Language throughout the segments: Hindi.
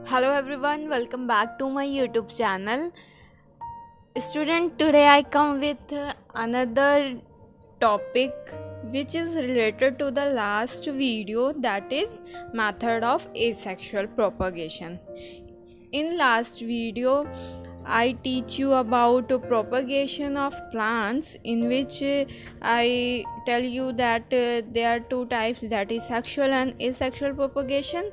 Hello everyone, welcome back to my YouTube channel. Student, today I come with another topic which is related to the last video, that is method of asexual propagation. In last video I teach you about propagation of plants, in which I tell you that there are two types, that is sexual and asexual propagation,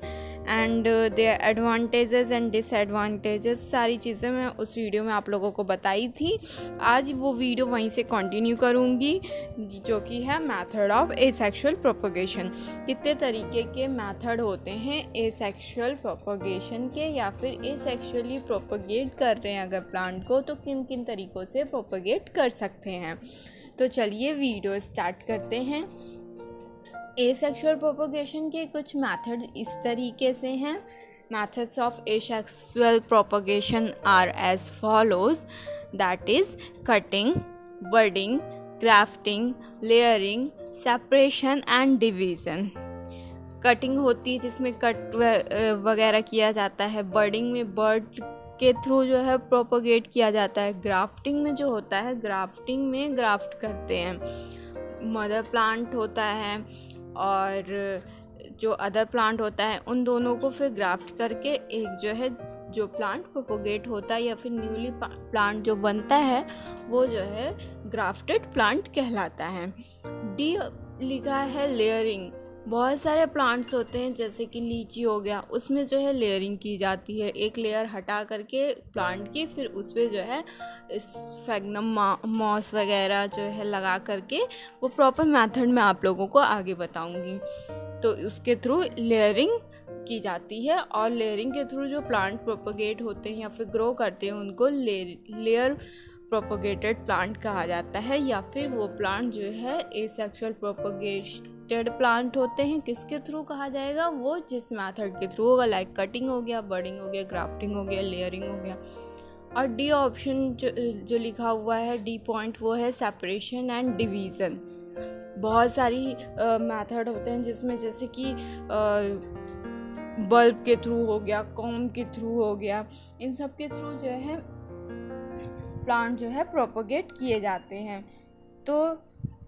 and their advantages and disadvantages सारी चीज़ें मैं उस वीडियो में आप लोगों को बताई थी. आज वो वीडियो वहीं से कंटिन्यू करूँगी, जो कि है मेथड ऑफ एसेक्सुअल प्रोपगेशन. कितने तरीके के मेथड होते हैं एसेक्सुअल प्रोपगेशन के, या फिर एसेक्सुअली प्रोपगेट कर रहे हैं अगर प्लांट को, तो किन किन तरीक़ों से प्रोपगेट कर सकते हैं. तो चलिए वीडियो स्टार्ट करते हैं. एसेक्सुअल प्रोपगेशन के कुछ मेथड इस तरीके से हैं. Methods of asexual propagation are as follows, that is cutting, budding, grafting, layering, separation and division. Cutting होती है जिसमें कट वगैरह किया जाता है. बडिंग में बर्ड के थ्रू जो है प्रोपगेट किया जाता है. ग्राफ्टिंग में जो होता है, ग्राफ्टिंग में ग्राफ्ट करते हैं. मदर प्लांट होता है और जो अदर प्लांट होता है, उन दोनों को फिर ग्राफ्ट करके एक जो है जो प्लांट प्रोपोगेट होता है या फिर न्यूली प्लांट जो बनता है वो जो है ग्राफ्टेड प्लांट कहलाता है. डी लिखा है लेयरिंग. बहुत सारे प्लांट्स होते हैं जैसे कि लीची हो गया, उसमें जो है लेयरिंग की जाती है. एक लेयर हटा करके प्लांट की, फिर उस पर जो है स्फेगनम मॉस वगैरह जो है लगा करके, वो प्रॉपर मेथड मैं आप लोगों को आगे बताऊंगी. तो उसके थ्रू लेयरिंग की जाती है, और लेयरिंग के थ्रू जो प्लांट प्रोपगेट होते हैं या फिर ग्रो करते हैं उनको लेयर प्रोपगेटेड प्लांट कहा जाता है. या फिर वो प्लांट जो है एसेक्सुअल प्रोपगेटेड प्लांट होते हैं. किसके थ्रू कहा जाएगा? वो जिस मेथड के थ्रू होगा, लाइक कटिंग हो गया, बडिंग हो गया, ग्राफ्टिंग हो गया, लेयरिंग हो गया. और डी ऑप्शन जो लिखा हुआ है, डी पॉइंट, वो है सेपरेशन एंड डिवीज़न. बहुत सारी मेथड होते हैं जिसमें जैसे कि बल्ब के थ्रू हो गया, कॉम्ब के थ्रू हो गया, इन सब के थ्रू जो है प्लांट जो है प्रोपगेट किए जाते हैं. तो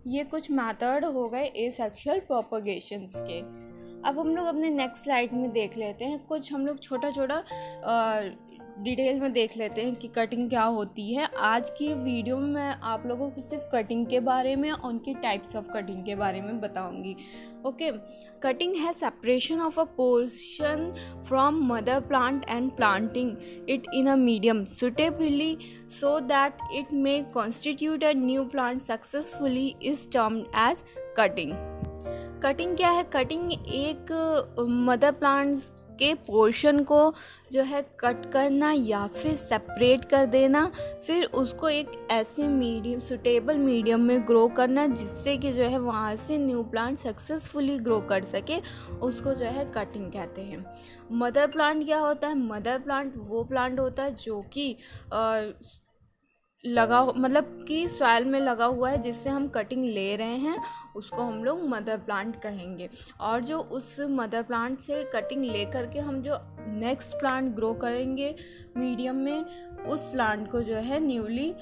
ये कुछ मेथड हो गए एसेक्सुअल प्रोपगेशंस के. अब हम लोग अपने नेक्स्ट स्लाइड में देख लेते हैं. कुछ हम लोग छोटा छोटा डिटेल में देख लेते हैं कि कटिंग क्या होती है. आज की वीडियो में मैं आप लोगों को सिर्फ कटिंग के बारे में, उनकी टाइप्स ऑफ कटिंग के बारे में बताऊंगी. ओके. कटिंग है separation of a portion from mother plant and planting it in a medium suitably so that it may constitute a new plant successfully is termed as cutting. Cutting क्या है? कटिंग एक मदर प्लांट्स के पोर्शन को जो है कट करना या फिर सेपरेट कर देना, फिर उसको एक ऐसे मीडियम, सुटेबल मीडियम में ग्रो करना जिससे कि जो है वहाँ से न्यू प्लांट सक्सेसफुली ग्रो कर सके, उसको जो है कटिंग कहते हैं. मदर प्लांट क्या होता है? मदर प्लांट वो प्लांट होता है जो कि मतलब कि सॉइल में लगा हुआ है, जिससे हम कटिंग ले रहे हैं, उसको हम लोग मदर प्लांट कहेंगे. और जो उस मदर प्लांट से कटिंग ले करके हम जो नेक्स्ट प्लांट ग्रो करेंगे मीडियम में, उस प्लांट को जो है न्यूली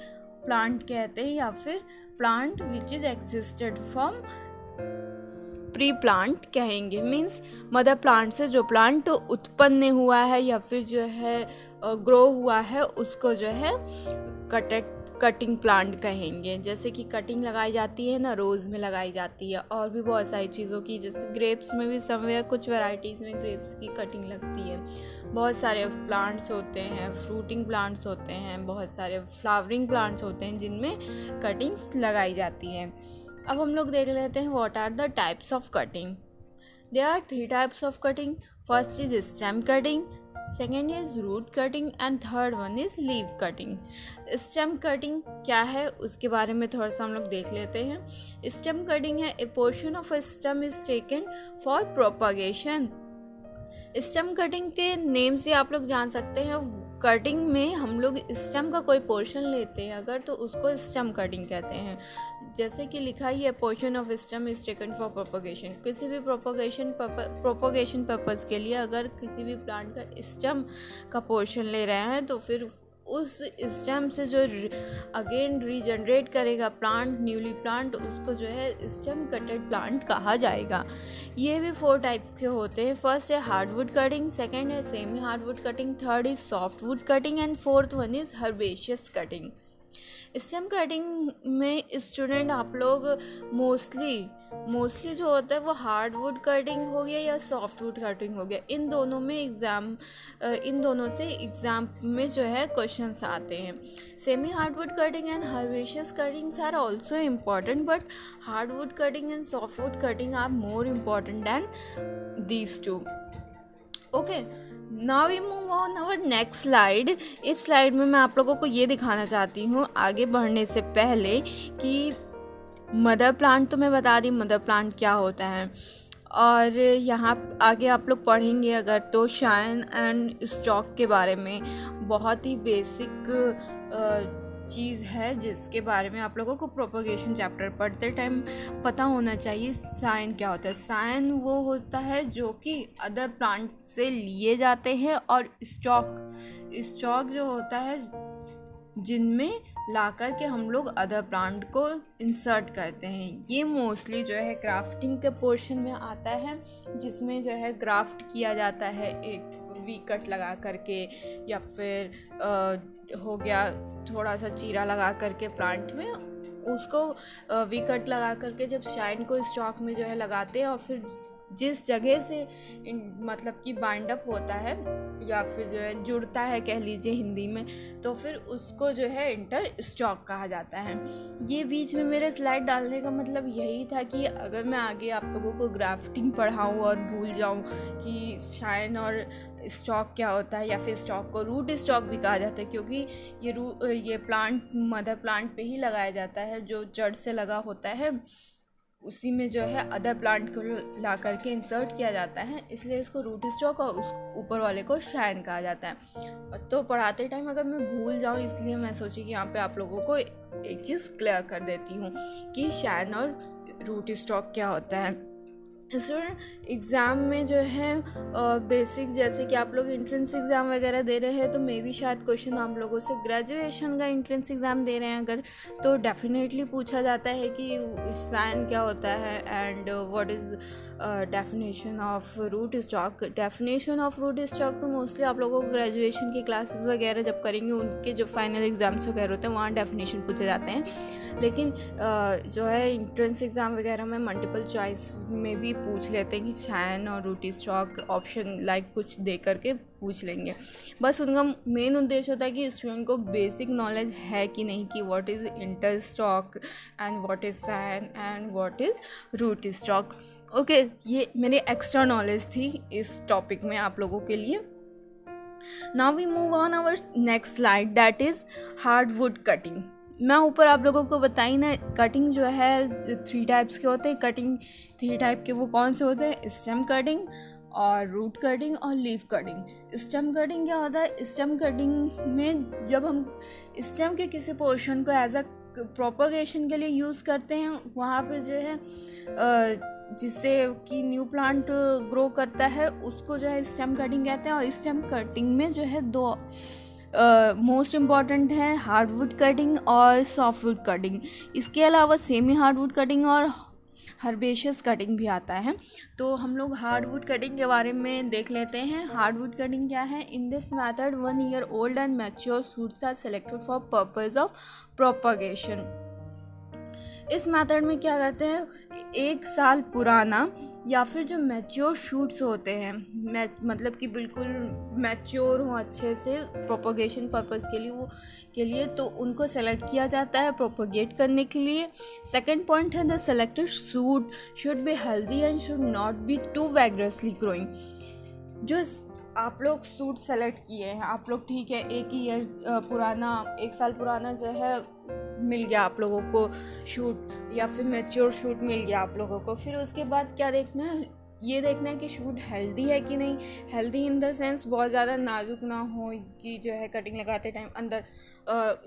प्लांट कहते हैं, या फिर plant which is existed from pre plant कहेंगे. मीन्स मदर प्लांट से जो प्लांट उत्पन्न हुआ है या फिर जो है ग्रो हुआ है, उसको जो है कटिंग प्लांट कहेंगे. जैसे कि कटिंग लगाई जाती है ना, रोज़ में लगाई जाती है, और भी बहुत सारी चीज़ों की, जैसे ग्रेप्स में भी समवेयर कुछ वैरायटीज़ में ग्रेप्स की कटिंग लगती है. बहुत सारे प्लांट्स होते हैं, फ्रूटिंग प्लांट्स होते हैं, बहुत सारे फ्लावरिंग प्लांट्स होते हैं जिनमें कटिंग्स लगाई जाती हैं. अब हम लोग देख लेते हैं what are the types of cutting. There are 3 types of cutting. First is stem cutting, second is root cutting and third one is leave cutting. Stem cutting क्या है उसके बारे में थोड़ा सा हम लोग देख लेते हैं. स्टेम कटिंग है ए portion of a stem is taken for propagation. Stem cutting के नेम से आप लोग जान सकते हैं, कटिंग में हम लोग स्टेम का कोई पोर्शन लेते हैं अगर, तो उसको स्टेम कटिंग कहते हैं. जैसे कि लिखा ही है portion of stem is taken for propagation. किसी भी प्रोपोगेशन पर्पज़ के लिए अगर किसी भी प्लांट का स्टेम का पोर्शन ले रहे हैं तो फिर उस स्टेम से जो अगेन रीजनरेट करेगा प्लांट, न्यूली प्लांट, उसको जो है स्टेम कटेड प्लांट कहा जाएगा। ये भी 4 टाइप के होते हैं। फर्स्ट है हार्डवुड कटिंग, सेकंड है semi hardwood cutting, third is softwood cutting and fourth one is herbaceous cutting. Stem cutting में स्टूडेंट आप लोग मोस्टली जो होता है वो हार्डवुड कटिंग हो गया या सॉफ्टवुड कटिंग हो गया, इन दोनों से एग्ज़ाम में जो है क्वेश्चंस आते हैं। Semi hardwood cutting and herbaceous cuttings are also important, but hardwood cutting and softwood cutting are more important than these two. Okay, now we move on our next slide. इस स्लाइड में मैं आप लोगों को ये दिखाना चाहती हूँ आगे बढ़ने से पहले कि मदर प्लांट तो मैं बता दी मदर प्लांट क्या होता है, और यहाँ आगे आप लोग पढ़ेंगे अगर तो शाइन एंड स्टॉक के बारे में बहुत ही बेसिक चीज़ है जिसके बारे में आप लोगों को प्रोपोगेशन चैप्टर पढ़ते टाइम पता होना चाहिए। साइन क्या होता है? साइन वो होता है जो कि अदर प्लांट से लिए जाते हैं, और स्टॉक जो होता है जिनमें ला कर के हम लोग अदर प्लांट को इंसर्ट करते हैं। ये मोस्टली जो है ग्राफ्टिंग के पोर्शन में आता है, जिसमें जो है ग्राफ्ट किया जाता है एक वी कट लगा करके, या फिर हो गया थोड़ा सा चीरा लगा करके प्लांट में, उसको वी कट लगा करके जब शाइन को स्टॉक में जो है लगाते हैं, और फिर जिस जगह से मतलब कि बाइंड अप होता है या फिर जो है जुड़ता है कह लीजिए हिंदी में, तो फिर उसको जो है इंटर स्टॉक कहा जाता है। ये बीच में मेरे स्लाइड डालने का मतलब यही था कि अगर मैं आगे आप लोगों को ग्राफ्टिंग पढ़ाऊँ और भूल जाऊँ कि शाइन और स्टॉक क्या होता है, या फिर स्टॉक को रूट स्टॉक भी कहा जाता है, क्योंकि ये प्लांट मदर प्लांट पे ही लगाया जाता है, जो जड़ से लगा होता है उसी में जो है अदर प्लांट को ला करके इंसर्ट किया जाता है, इसलिए इसको रूट स्टॉक और उस ऊपर वाले को शाइन कहा जाता है। तो पढ़ाते टाइम अगर मैं भूल जाऊँ, इसलिए मैं सोची कि यहाँ पे आप लोगों को एक चीज़ क्लियर कर देती हूँ कि शाइन और रूट स्टॉक क्या होता है। स्टूडेंट एग्ज़ाम में जो है बेसिक, जैसे कि आप लोग एंट्रेंस एग्ज़ाम वगैरह दे रहे हैं तो मे भी शायद क्वेश्चन आप लोगों से ग्रेजुएशन का एंट्रेंस एग्ज़ाम दे रहे हैं अगर, तो डेफिनेटली पूछा जाता है कि साइन क्या होता है and what is definition of root stock. Definition of root stock तो मोस्टली आप लोगों को ग्रेजुएशन की क्लासेस वगैरह जब करेंगे उनके जो फाइनल एग्ज़ाम्स वगैरह होते हैं वहाँ डेफिनेशन पूछे जाते हैं, लेकिन जो है एंट्रेंस एग्ज़ाम वगैरह में मल्टीपल चॉइस में भी पूछ लेते हैं कि शाइन और रूट स्टॉक ऑप्शन लाइक कुछ दे करके पूछ लेंगे। बस उनका मेन उद्देश्य होता है कि स्टूडेंट को बेसिक नॉलेज है कि नहीं कि what is inter stock and what is scion and what is root stock. Okay, ये मेरी एक्स्ट्रा नॉलेज थी इस टॉपिक में आप लोगों के लिए। Now we move on our next slide, that is hardwood cutting. मैं ऊपर आप लोगों को बताई ना, कटिंग जो है 3 टाइप्स के होते हैं। कटिंग 3 टाइप के वो कौन से होते हैं? स्टेम कटिंग और रूट कटिंग और लीफ कटिंग। स्टेम कटिंग क्या होता है? स्टेम कटिंग में जब हम स्टेम के किसी पोर्शन को एज अ प्रोपगेशन के लिए यूज़ करते हैं, वहाँ पे जो है जिससे कि न्यू प्लांट ग्रो करता है उसको जो है स्टेम कटिंग कहते हैं। और स्टेम कटिंग में जो है 2 मोस्ट इम्पॉर्टेंट है, हार्डवुड कटिंग और सॉफ्टवुड कटिंग। इसके अलावा सेमी हार्डवुड कटिंग और हर्बेशियस कटिंग भी आता है। तो हम लोग हार्डवुड कटिंग के बारे में देख लेते हैं। हार्डवुड कटिंग क्या है? In this method 1 year old and mature shoots are selected for purpose of propagation. इस मेथड में क्या करते हैं, 1 साल पुराना या फिर जो मैच्योर शूट्स होते हैं, मतलब कि बिल्कुल मैच्योर हो अच्छे से प्रोपगेशन पर्पस के लिए तो उनको सेलेक्ट किया जाता है प्रोपगेट करने के लिए। सेकंड पॉइंट है, the selected shoot should be healthy and should not be too vigorously growing. जो आप लोग सूट सेलेक्ट किए हैं, आप लोग ठीक है 1 साल पुराना जो है मिल गया आप लोगों को शूट, या फिर मैच्योर शूट मिल गया आप लोगों को, फिर उसके बाद क्या देखना है, ये देखना है कि शूट हेल्दी है कि नहीं। हेल्दी इन द सेंस बहुत ज़्यादा नाजुक ना हो कि जो है कटिंग लगाते टाइम अंदर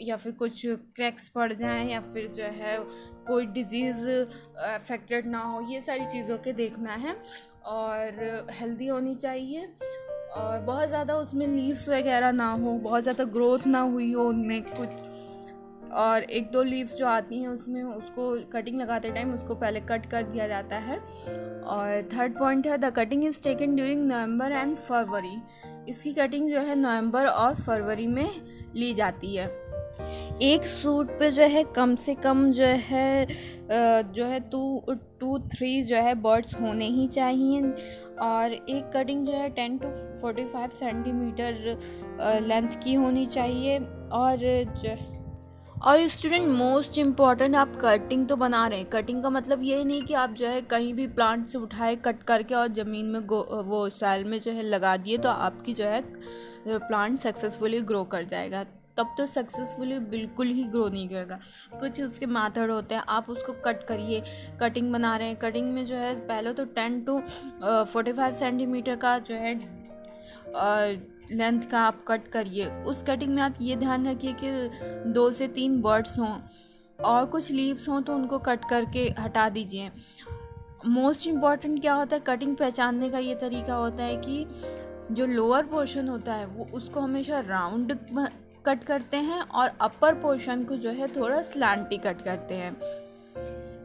या फिर कुछ क्रैक्स पड़ जाएं या फिर जो है कोई डिजीज़ अफेक्टेड ना हो, ये सारी चीज़ों के देखना है। और हेल्दी होनी चाहिए और बहुत ज़्यादा उसमें लीव्स वगैरह ना हो, बहुत ज़्यादा ग्रोथ ना हुई हो उनमें कुछ, और एक दो लीव्स जो आती हैं उसमें उसको कटिंग लगाते टाइम उसको पहले कट कर दिया जाता है। और थर्ड पॉइंट है the cutting is taken during November and February. इसकी कटिंग जो है नवंबर और फरवरी में ली जाती है। एक सूट पे जो है कम से कम जो है 2-3 जो है बर्ड्स होने ही चाहिए। और एक कटिंग जो है 10 to 45 सेंटीमीटर लेंथ की होनी चाहिए। और स्टूडेंट मोस्ट इम्पॉर्टेंट, आप कटिंग तो बना रहे हैं, कटिंग का मतलब ये नहीं कि आप जो है कहीं भी प्लांट से उठाए कट करके और ज़मीन में वो सॉइल में जो है लगा दिए तो आपकी जो है प्लांट सक्सेसफुली ग्रो कर जाएगा। तब तो सक्सेसफुली बिल्कुल ही ग्रो नहीं करेगा। कुछ उसके मेथड होते हैं, आप उसको कट करिए। कटिंग बना रहे हैं, कटिंग में जो है पहले तो 10 to 45 सेंटीमीटर का जो है लेंथ का आप कट करिए। उस कटिंग में आप ये ध्यान रखिए कि 2 से 3 बर्ड्स हों और कुछ लीव्स हों तो उनको कट करके हटा दीजिए। मोस्ट इम्पॉर्टेंट क्या होता है कटिंग पहचानने का, ये तरीका होता है कि जो लोअर पोर्शन होता है वो उसको हमेशा राउंड कट करते हैं और अपर पोर्शन को जो है थोड़ा स्लैंटी कट करते हैं।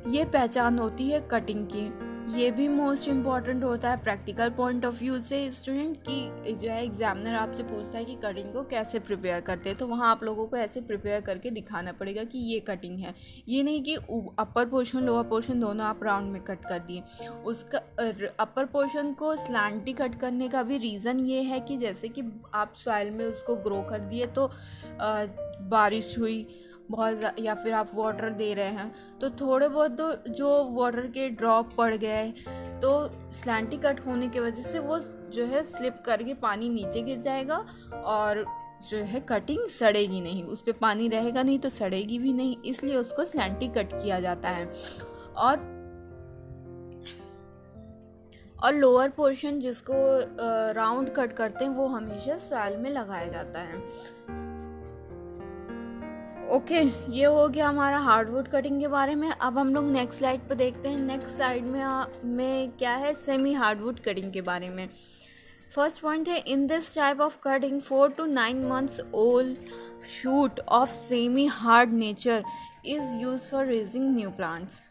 ये पहचान होती है कटिंग की। ये भी मोस्ट इम्पॉर्टेंट होता है प्रैक्टिकल पॉइंट ऑफ व्यू से स्टूडेंट की जो है एग्जामिनर आपसे पूछता है कि कटिंग को कैसे प्रिपेयर करते हैं, तो वहाँ आप लोगों को ऐसे प्रिपेयर करके दिखाना पड़ेगा कि ये कटिंग है। ये नहीं कि अपर पोर्शन लोअर पोर्शन दोनों आप राउंड में कट कर दिए। उसका अपर पोर्शन को स्लैंटी कट करने का भी रीज़न ये है कि जैसे कि आप सॉइल में उसको ग्रो कर दिए तो बारिश हुई बहुत या फिर आप वाटर दे रहे हैं तो थोड़े बहुत तो जो वाटर के ड्रॉप पड़ गए तो स्लैंटी कट होने की वजह से वो जो है स्लिप करके पानी नीचे गिर जाएगा और जो है कटिंग सड़ेगी नहीं, उस पर पानी रहेगा नहीं तो सड़ेगी भी नहीं, इसलिए उसको स्लैंटी कट किया जाता है। और लोअर पोर्शन जिसको राउंड कट करते हैं वो हमेशा सॉइल में लगाया जाता है। ओके, ये हो गया हमारा हार्डवुड कटिंग के बारे में। अब हम लोग नेक्स्ट स्लाइड पर देखते हैं। नेक्स्ट स्लाइड में क्या है सेमी हार्डवुड कटिंग के बारे में। फर्स्ट पॉइंट है in this type of cutting 4 to 9 months old shoot of semi hard nature is use for raising new plants.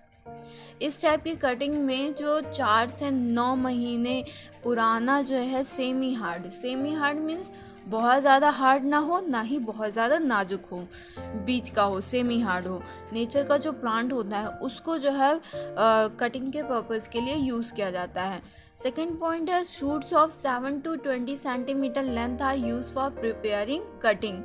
इस टाइप की कटिंग में जो 4 से 9 महीने पुराना जो है सेमी हार्ड मीन्स बहुत ज़्यादा हार्ड ना हो ना ही बहुत ज़्यादा नाजुक हो, बीच का हो, सेमी हार्ड हो, नेचर का जो प्लांट होता है उसको जो है कटिंग के पर्पज़ के लिए यूज़ किया जाता है। सेकेंड पॉइंट है shoots of 7 to 20 centimetre length are use for preparing cutting.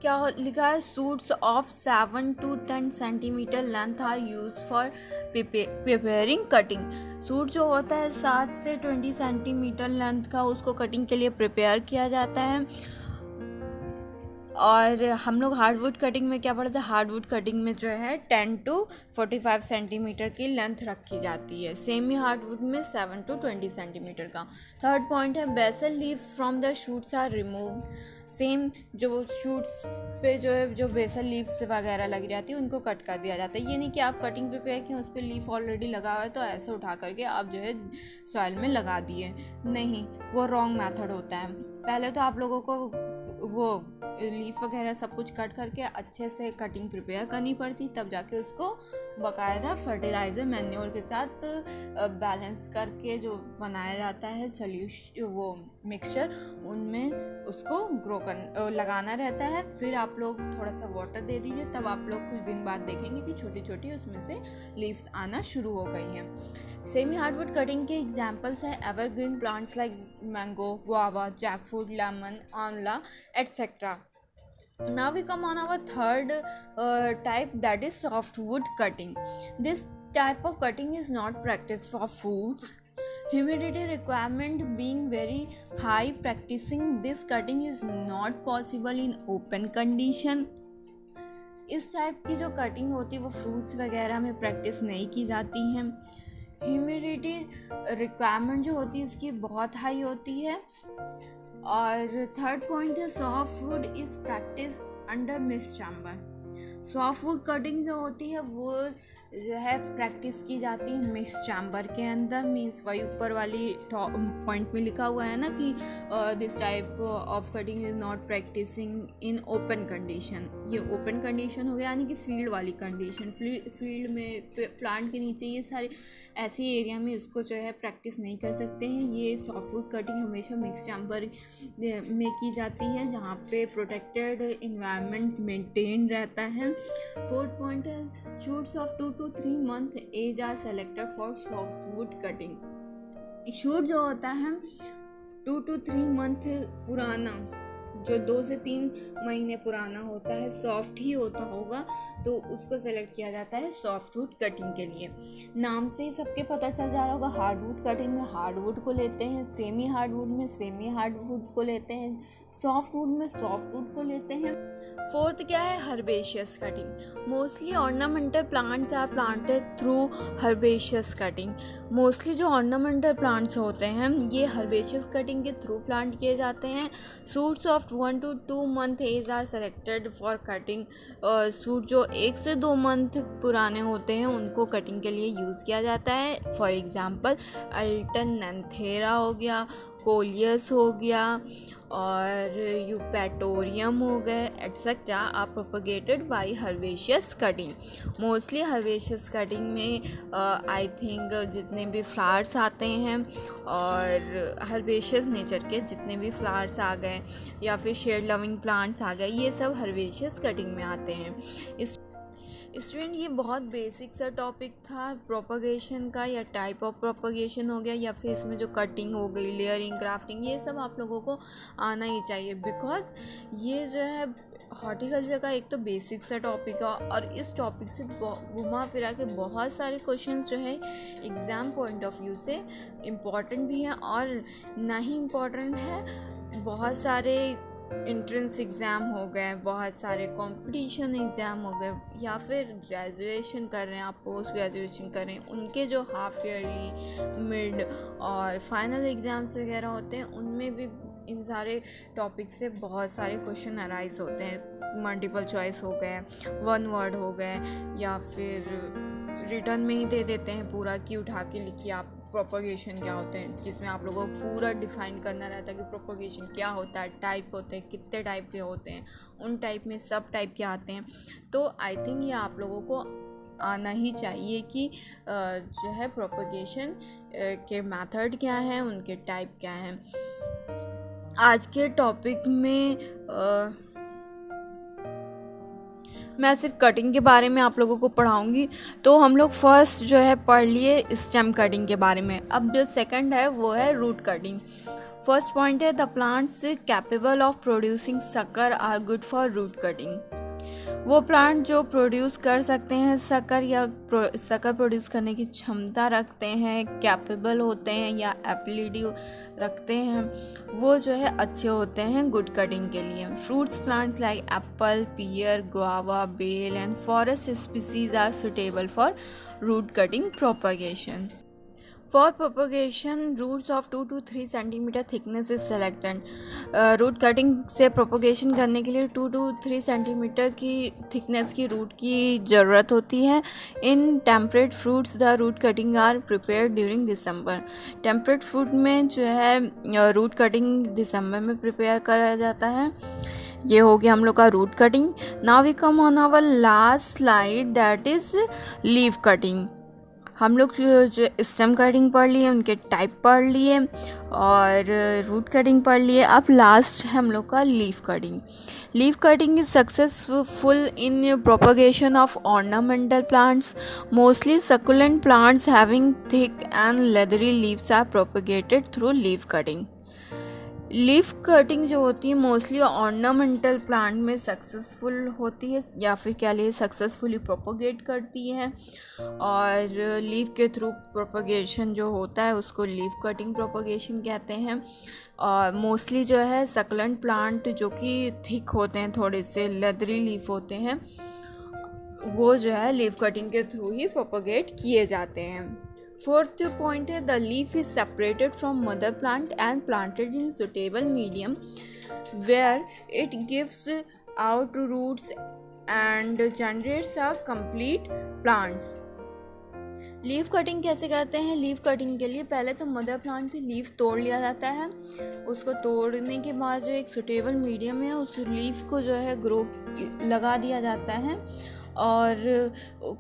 क्या लिखा है shoots of 7 to 10 centimetre length are use for preparing cutting. Shoot जो होता है 7 से 20 सेंटीमीटर लेंथ का उसको कटिंग के लिए प्रिपेयर किया जाता है। और हम लोग हार्डवुड कटिंग में क्या पढ़ते हैं, हार्डवुड कटिंग में जो है 10 to 45 सेंटीमीटर की लेंथ रखी जाती है, सेमी हार्डवुड में 7 to 20 सेंटीमीटर का। थर्ड पॉइंट है basal leaves from the shoots are remove. Same जो शूट्स पे जो है जो बेसल लीव्स वगैरह लगी जाती है उनको कट कर दिया जाता है। ये नहीं कि आप कटिंग प्रिपेयर किए उस पर लीफ ऑलरेडी लगा हुआ है तो ऐसे उठा करके आप जो है सॉइल में लगा दिए, नहीं, वो रॉन्ग मेथड होता है। पहले तो आप लोगों को वो लीफ वगैरह सब कुछ कट करके अच्छे से कटिंग प्रिपेयर करनी पड़ती, तब जाके उसको बाकायदा फर्टिलाइज़र मैन्योर के साथ बैलेंस करके जो बनाया जाता है वो मिक्सचर, उनमें उसको लगाना रहता है। फिर आप लोग थोड़ा सा वाटर दे दीजिए, तब आप लोग कुछ दिन बाद देखेंगे कि छोटी छोटी उसमें से लीव्स आना शुरू हो गई हैं। सेमी हार्डवुड कटिंग के एग्जाम्पल्स हैं evergreen plants like mango, guava, jackfruit, lemon, आंवला etc. Now we come on our third type, that is softwood cutting. This type of cutting is not practiced for foods. Humidity requirement being very high, practicing this cutting is not possible in open condition. इस टाइप की जो कटिंग होती है वो फ्रूट्स वगैरह में प्रैक्टिस नहीं की जाती हैं ह्यूमिडिटी रिक्वायरमेंट जो होती है इसकी बहुत हाई होती है। और थर्ड पॉइंट है soft wood is practice under mist chamber. Soft wood cutting जो होती है वो जो है प्रैक्टिस की जाती है मिस्ट चैम्बर के अंदर। मीन्स वही ऊपर वाली पॉइंट में लिखा हुआ है ना कि this type of cutting is not practising in open condition. ये ओपन कंडीशन हो गया यानी कि फील्ड वाली कंडीशन। फील्ड में प्लांट के नीचे ये सारे ऐसे एरिया में इसको जो है प्रैक्टिस नहीं कर सकते हैं। ये सॉफ्ट वुड कटिंग हमेशा मिक्स चैम्बर में की जाती है जहाँ पे प्रोटेक्टेड इन्वायरमेंट मेंटेन रहता है। फोर्थ पॉइंट है shoots of 2 to 3 month age are selected for soft wood cutting. Shoot जो होता है 2 to 3 month पुराना, जो 2 से 3 महीने पुराना होता है, सॉफ्ट ही होता होगा, तो उसको सेलेक्ट किया जाता है सॉफ्ट वुड कटिंग के लिए। नाम से ही सबके पता चल जा रहा होगा, हार्डवुड कटिंग में हार्डवुड को लेते हैं, सेमी हार्डवुड में सेमी हार्डवुड को लेते हैं, सॉफ्ट वुड में सॉफ्ट वुड को लेते हैं। फोर्थ क्या है herbaceous cutting. Mostly ornamental plants are planted through herbaceous cutting. Mostly जो ऑर्नामेंटल प्लांट्स होते हैं ये हर्बेशियस कटिंग के थ्रू प्लांट किए जाते हैं। Shoots of 1 to 2 month age are selected for cutting. Shoot जो 1 से 2 मंथ पुराने होते हैं उनको कटिंग के लिए यूज़ किया जाता है। फॉर एग्ज़ाम्पल अल्टरनैंथेरा हो गया, कोलियस हो गया और यूपेटोरियम हो गए etcetera are propagated by herbaceous cutting. Mostly herbaceous cutting में आई थिंक जितने भी फ्लावर्स आते हैं और हर्बेशियस नेचर के जितने भी फ्लावर्स आ गए या फिर शेड लविंग प्लांट्स आ गए, ये सब हर्बेशियस कटिंग में आते हैं। स्टूडेंट ये बहुत बेसिक सा टॉपिक था प्रोपगेशन का, या टाइप ऑफ प्रोपगेशन हो गया, या फिर इसमें जो कटिंग हो गई, लेयरिंग, क्राफ्टिंग, ये सब आप लोगों को आना ही चाहिए। बिकॉज ये जो है हॉर्टिकल्चर का एक तो बेसिक सा टॉपिक है और इस टॉपिक से घुमा फिरा के बहुत सारे क्वेश्चंस जो है एग्ज़ाम पॉइंट ऑफ व्यू से इम्पॉर्टेंट भी हैं और नहीं इम्पॉर्टेंट है। बहुत सारे एंट्रेंस एग्ज़ाम हो गए, बहुत सारे कंपटीशन एग्ज़ाम हो गए, या फिर ग्रेजुएशन कर रहे हैं आप, पोस्ट ग्रेजुएशन कर रहे हैं, उनके जो हाफ ईयरली, मिड और फाइनल एग्ज़ाम्स वगैरह होते हैं उनमें भी इन सारे टॉपिक से बहुत सारे क्वेश्चन अराइज होते हैं। मल्टीपल चॉइस हो गए, 1 वर्ड हो गए, या फिर रिटर्न में ही दे देते हैं पूरा कि उठा के लिखिए आप प्रोपगेशन क्या होते हैं, जिसमें आप लोगों को पूरा डिफ़ाइन करना रहता है कि प्रोपगेशन क्या होता है, टाइप होते हैं, कितने टाइप के होते हैं, उन टाइप में सब टाइप के आते हैं। तो आई थिंक ये आप लोगों को आना ही चाहिए कि जो है प्रोपगेशन के मेथड क्या हैं, उनके टाइप क्या हैं। आज के टॉपिक में मैं सिर्फ कटिंग के बारे में आप लोगों को पढ़ाऊंगी। तो हम लोग फर्स्ट जो है पढ़ लिए स्टेम कटिंग के बारे में। अब जो सेकंड है वो है रूट कटिंग। फर्स्ट पॉइंट है the plants capable of producing sucker are good for root cutting. वो प्लांट जो प्रोड्यूस कर सकते हैं शक्कर या शक्कर प्रोड्यूस करने की क्षमता रखते हैं, कैपेबल होते हैं या एबिलिटी रखते हैं, वो जो है अच्छे होते हैं गुड कटिंग के लिए। Fruits plants like apple, pear, guava, bael and forest species are suitable for root cutting propagation. For propagation, roots of 2 to 3 centimeter thickness is selected. Root cutting से प्रोपगेशन करने के लिए 2 to 3 सेंटीमीटर की थिकनेस की रूट की ज़रूरत होती है। In temperate fruits the root cutting are prepare during December. Temperate fruit में जो है रूट कटिंग दिसंबर में प्रिपेयर करा जाता है। ये हो गया हम लोग का root cutting. Now we come on our last slide that is leaf cutting. हम लोग जो स्टेम कटिंग पढ़ लिए, उनके टाइप पढ़ लिए और रूट कटिंग पढ़ लिए। अब लास्ट है हम लोग का leaf cutting. Leaf cutting is successful in propagation of ornamental plants. Mostly succulent plants having thick and leathery leaves are propagated through leaf cutting. Leaf cutting जो होती है मोस्टली ऑर्नामेंटल प्लांट में सक्सेसफुल होती है, या फिर क्या लिए सक्सेसफुली प्रोपगेट करती है, और लीफ के थ्रू प्रोपगेशन जो होता है उसको लीफ कटिंग प्रोपगेशन कहते हैं। और मोस्टली जो है सकलेंट प्लांट जो कि थिक होते हैं, थोड़े से लेदरी लीफ होते हैं, वो जो है लीफ कटिंग के थ्रू ही प्रोपगेट किए जाते हैं। Fourth point है, the leaf is separated from mother plant and planted in suitable medium where it gives out roots and generates a complete plants. Leaf cutting कैसे करते हैं? लीफ कटिंग के लिए पहले तो मदर प्लांट से लीफ तोड़ लिया जाता है। उसको तोड़ने के बाद जो एक सुटेबल मीडियम है उस लीफ को जो है ग्रो लगा दिया जाता है, और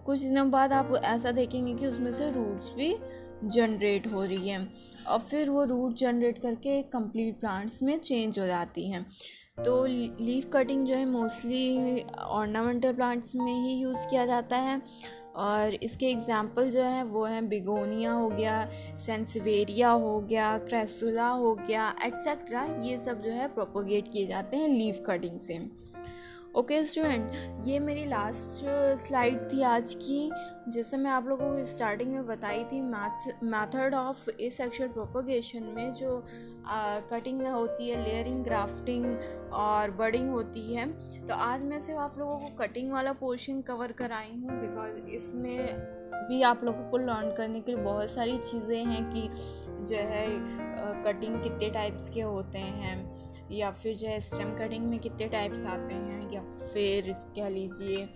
कुछ दिनों बाद आप ऐसा देखेंगे कि उसमें से रूट्स भी जनरेट हो रही है, और फिर वो रूट जनरेट करके कंप्लीट प्लांट्स में चेंज हो जाती हैं। तो लीफ कटिंग जो है मोस्टली ऑर्नामेंटल प्लांट्स में ही यूज़ किया जाता है, और इसके एग्जाम्पल जो है वो हैं बिगोनिया हो गया, सेंसवेरिया हो गया, क्रेसुला हो गया, एट्सेट्रा। ये सब जो है प्रोपोगेट किए जाते हैं लीफ कटिंग से। ओके स्टूडेंट, ये मेरी लास्ट स्लाइड थी आज की। जैसे मैं आप लोगों को स्टार्टिंग में बताई थी, मेथड ऑफ एसेक्सुअल प्रोपोगेशन में जो कटिंग होती है, लेयरिंग, ग्राफ्टिंग और बडिंग होती है। तो आज मैं सिर्फ आप लोगों को कटिंग वाला पोर्शन कवर कराई हूँ, बिकॉज इसमें भी आप लोगों को लर्न करने के लिए बहुत सारी चीज़ें हैं कि जो है कटिंग कितने टाइप्स के होते हैं, या फिर जो है स्टेम कटिंग में कितने टाइप्स आते हैं, या फिर कह लीजिए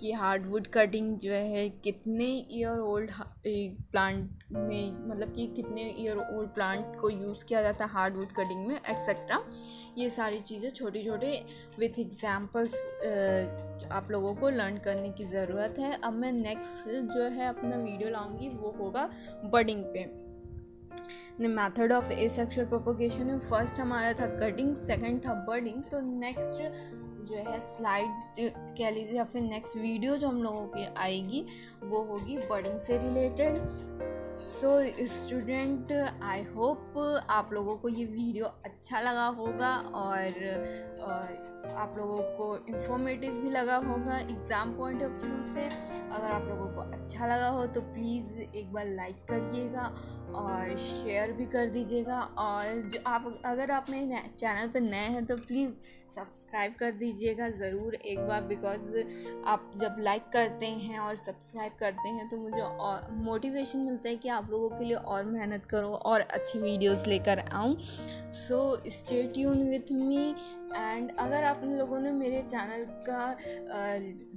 कि हार्डवुड कटिंग जो है कितने ईयर ओल्ड प्लांट में, मतलब कि कितने ईयर ओल्ड प्लांट को यूज़ किया जाता है हार्डवुड कटिंग में, एट्सेट्रा। ये सारी चीज़ें छोटी छोटे विथ एग्जांपल्स आप लोगों को लर्न करने की ज़रूरत है। अब मैं नेक्स्ट जो है अपना वीडियो लाऊंगी वो होगा बडिंग पे। मेथड ऑफ एसेक्सुअल प्रोपोगेशन में फर्स्ट हमारा था कटिंग, सेकंड था बडिंग। तो नेक्स्ट जो है स्लाइड कह लीजिए या फिर नेक्स्ट वीडियो जो हम लोगों की आएगी वो होगी बडिंग से related. So student, I hope आप लोगों को ये वीडियो अच्छा लगा होगा और आप लोगों को इंफॉर्मेटिव भी लगा होगा एग्ज़ाम पॉइंट ऑफ व्यू से। अगर आप लोगों को अच्छा लगा हो तो प्लीज़ एक बार लाइक करिएगा और शेयर भी कर दीजिएगा, और जो अगर आप मेरे चैनल पर नए हैं तो प्लीज़ सब्सक्राइब कर दीजिएगा ज़रूर एक बार, बिकॉज़ आप जब लाइक करते हैं और सब्सक्राइब करते हैं तो मुझे और मोटिवेशन मिलता है कि आप लोगों के लिए और मेहनत करो और अच्छी वीडियोस लेकर आऊँ। So stay tune with me. And अगर आप लोगों ने मेरे चैनल का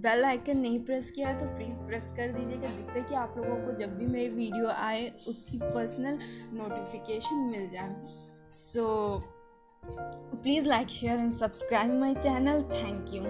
बेल आइकन नहीं प्रेस किया है तो प्लीज़ प्रेस कर दीजिएगा, जिससे कि आप लोगों को जब भी मेरी वीडियो आए उसकी पर्सनल नोटिफिकेशन मिल जाए। So please like, share and subscribe my channel. Thank you.